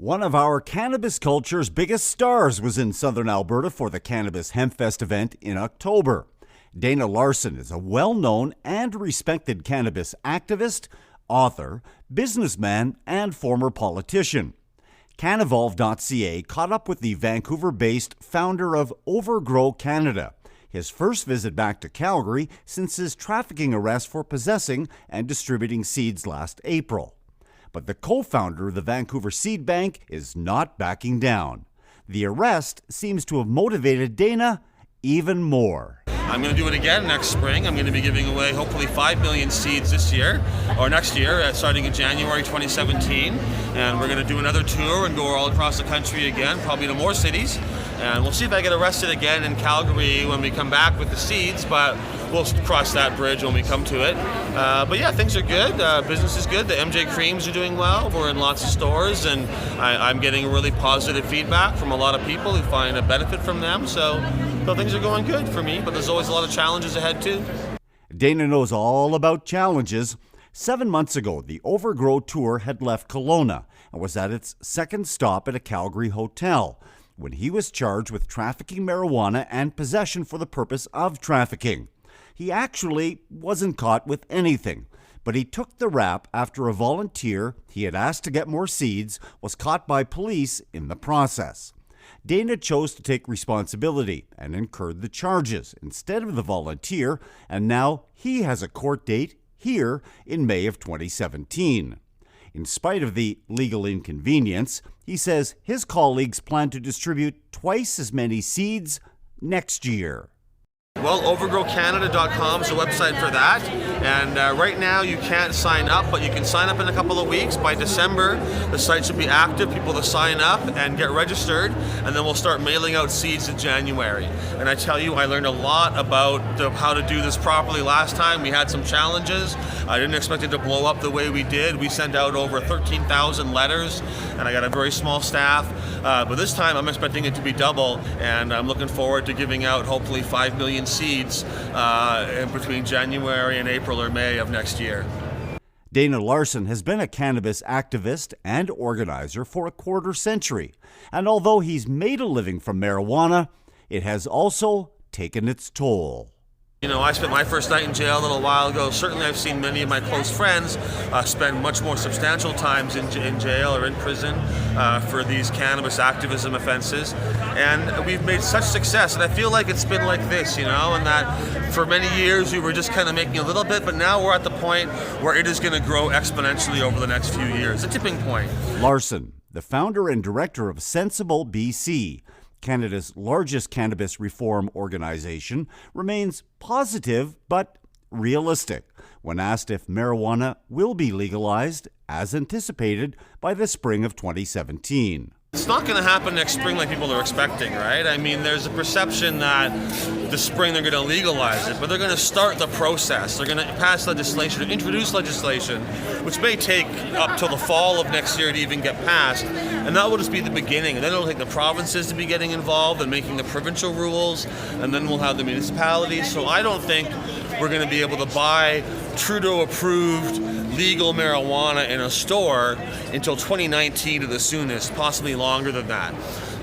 One of our cannabis culture's biggest stars was in southern Alberta for the Cannabis HempFest event in October. Dana Larsen is a well-known and respected cannabis activist, author, businessman, and former politician. CanEvolve.ca caught up with the Vancouver-based founder of Overgrow Canada, his first visit back to Calgary since his trafficking arrest for possessing and distributing seeds last April. But the co-founder of the Vancouver Seed Bank is not backing down. The arrest seems to have motivated Dana even more. I'm going to do it again next spring. I'm going to be giving away hopefully 5 million seeds this year, or next year, starting in January 2017. And we're going to do another tour and go all across the country again, probably to more cities. And we'll see if I get arrested again in Calgary when we come back with the seeds, but we'll cross that bridge when we come to it. But yeah, things are good. Business is good. The MJ creams are doing well. We're in lots of stores, and I'm getting really positive feedback from a lot of people who find a benefit from them. So things are going good for me, but there's always a lot of challenges ahead too. Dana knows all about challenges. 7 months ago, the Overgrow tour had left Kelowna and was at its second stop at a Calgary hotel when he was charged with trafficking marijuana and possession for the purpose of trafficking. He actually wasn't caught with anything, but he took the rap after a volunteer he had asked to get more seeds was caught by police in the process. Dana chose to take responsibility and incurred the charges instead of the volunteer, and now he has a court date here in May of 2017. In spite of the legal inconvenience, he says his colleagues plan to distribute twice as many seeds next year. Well, overgrowcanada.com is the website for that, and right now you can't sign up, but you can sign up in a couple of weeks. By December, the site should be active, people to sign up and get registered, and then we'll start mailing out seeds in January. And I tell you, I learned a lot about how to do this properly last time. We had some challenges. I didn't expect it to blow up the way we did. We sent out over 13,000 letters, and I got a very small staff, but this time I'm expecting it to be double, and I'm looking forward to giving out hopefully 5 million seeds between January and April or May of next year. Dana Larsen has been a cannabis activist and organizer for a quarter century, and although he's made a living from marijuana, it has also taken its toll. You know, I spent my first night in jail a little while ago. Certainly I've seen many of my close friends spend much more substantial times in jail or in prison for these cannabis activism offenses. And we've made such success, and I feel like it's been like this, you know, and that for many years we were just kind of making a little bit, but now we're at the point where it is going to grow exponentially over the next few years, a tipping point. Larsen, the founder and director of Sensible BC, Canada's largest cannabis reform organization, remains positive but realistic when asked if marijuana will be legalized as anticipated by the spring of 2017. It's not going to happen next spring like people are expecting, right? I mean, there's a perception that this spring they're going to legalize it, but they're going to start the process. They're going to pass legislation, introduce legislation, which may take up till the fall of next year to even get passed, and that will just be the beginning. And then it'll take the provinces to be getting involved and making the provincial rules, and then we'll have the municipalities. So I don't think we're going to be able to buy Trudeau-approved legal marijuana in a store until 2019 at the soonest, possibly longer than that.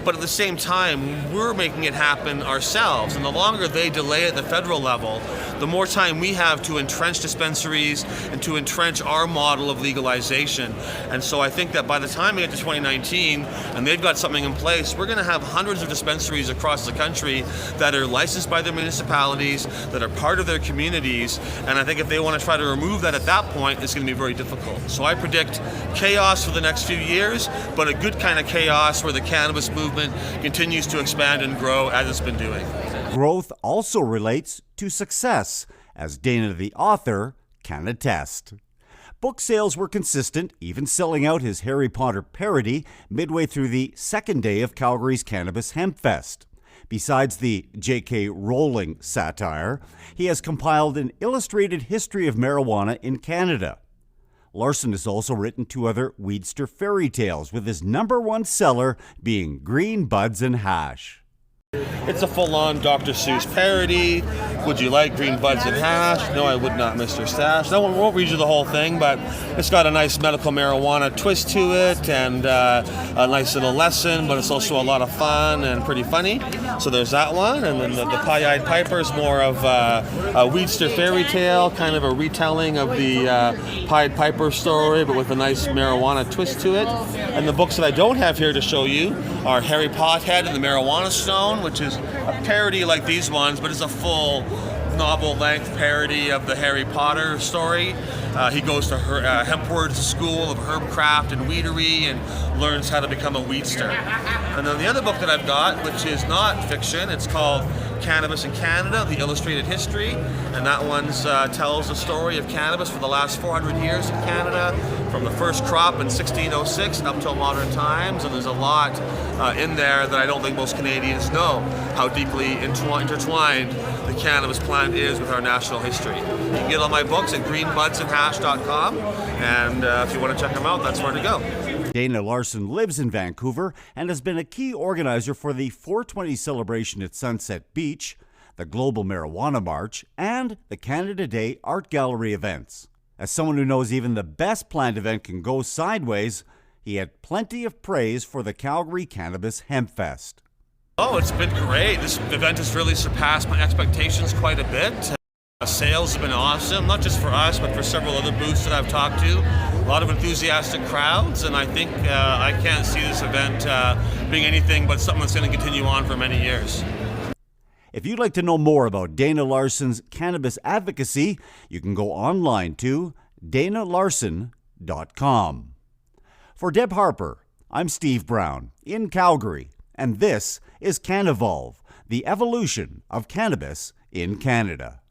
But at the same time, we're making it happen ourselves, and the longer they delay at the federal level, the more time we have to entrench dispensaries and to entrench our model of legalization. And so I think that by the time we get to 2019 and they've got something in place, we're going to have hundreds of dispensaries across the country that are licensed by their municipalities, that are part of their communities, and I think if they want to try to remove that at that point, it's going to be very difficult. So I predict chaos for the next few years, but a good kind of chaos where the cannabis movement continues to expand and grow as it's been doing. Growth also relates to success, as Dana the author can attest. Book sales were consistent, even selling out his Harry Potter parody midway through the second day of Calgary's Cannabis HempFest. Besides the J.K. Rowling satire, he has compiled an illustrated history of marijuana in Canada. Larsen has also written 2 other Weedster fairy tales, with his #1 seller being Green Buds and Hash. It's a full-on Dr. Seuss parody. Would you like green buds and hash? No, I would not, Mr. Stash. No one won't read you the whole thing, but it's got a nice medical marijuana twist to it and a nice little lesson, but it's also a lot of fun and pretty funny. So there's that one. And then the Pie-Eyed Piper is more of a Weedster fairy tale, kind of a retelling of the Pied Piper story, but with a nice marijuana twist to it. And the books that I don't have here to show you are Harry Pothead and the Marijuana Stone, which is a parody like these ones, but it's a full novel-length parody of the Harry Potter story. He goes to Hempward's School of Herbcraft and Weedery and learns how to become a weedster. And then the other book that I've got, which is not fiction, it's called Cannabis in Canada, The Illustrated History, and that one tells the story of cannabis for the last 400 years in Canada, from the first crop in 1606 up till modern times, and there's a lot in there that I don't think most Canadians know, how deeply intertwined the cannabis plant is with our national history. You can get all my books at greenbudsandhash.com, and if you want to check them out, that's where to go. Dana Larsen lives in Vancouver and has been a key organizer for the 420 celebration at Sunset Beach, the Global Marijuana March, and the Canada Day Art Gallery events. As someone who knows even the best planned event can go sideways, he had plenty of praise for the Calgary Cannabis HempFest. Oh, it's been great. This event has really surpassed my expectations quite a bit. Sales have been awesome, not just for us, but for several other booths that I've talked to. A lot of enthusiastic crowds, and I think I can't see this event being anything but something that's going to continue on for many years. If you'd like to know more about Dana Larsen's cannabis advocacy, you can go online to danalarsen.com. For Deb Harper, I'm Steve Brown in Calgary, and this is CanEvolve, the evolution of cannabis in Canada.